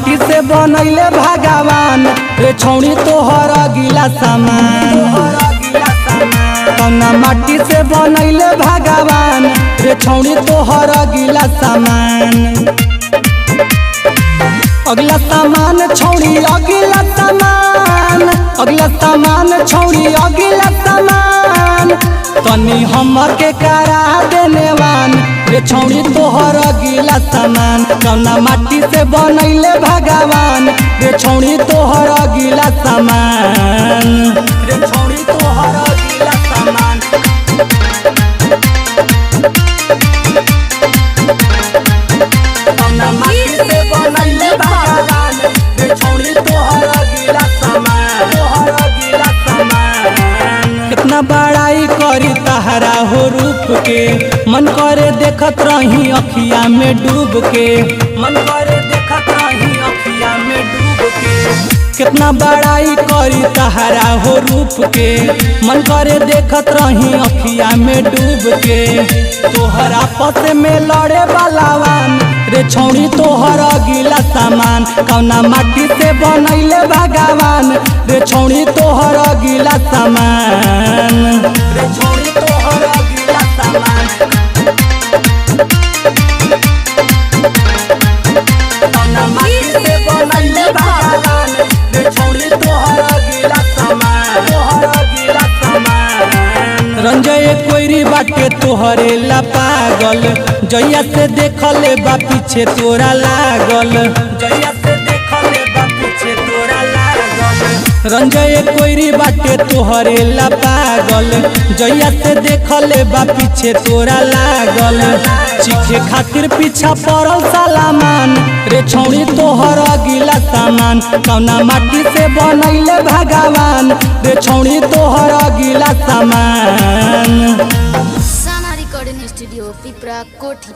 माटी से बनैले भगवान रे छौड़ी तोहर गिला सामान। कौना माटी से बनैले भगवान रे छौड़ी तोहर गिला सामान। अगला सामान छौड़ी अगला सामान, अगला सामान छौड़ी अगला सामान। तनी हमर के करा देनेवान रे छौड़ी तोहर गिला सामान। कौना माटी से बनैले भगवान रे छौड़ी तोहर गिला सामान। रे छौड़ी तोहर गिला सामान। कौना माटी से बनैले भगवान रे छौड़ी तोहर गिला सामान। तोहर गिला सामान। कितना बड़ाई करी तहरा हो रूप के, मन करे देखत रही अखिया में डूब के। मन करे देखत रही अखिया में डूब के। कितना बड़ाई करी तहरा हो रूप के, मन करे देखत रही अखिया में डूब के। तोहर आपस में लड़े बलावान रे छौड़ी तोहर गिला सामान। कौना माटी से बनैले भगवान रे छौड़ी तोहर गिला सामान। रे छौड़ी तोहर गिला सामान। कौना माटी से बनैले भगवान रे छौड़ी तोहर गिला सामान। तोहर गिला सामान। रंजय कोइरी बाटे तोहरे ला पागल, जैया से देखले बा पीछे तोरा लागल। जैया से देखले बा पीछे तोरा लागल। रंजय कोइरी बाटे तोहरे ला पागल, जैया से देखले बा पीछे तोरा लागल। चीखे खातिर पीछा पड़ल सालामान रे छौड़ी तोहर गिला सामान। कौना माटी से बनैले भगवान रे छौड़ी तोहर गिला सामान। साना रिकॉर्डिंग स्टूडियो पिपरा कोठी।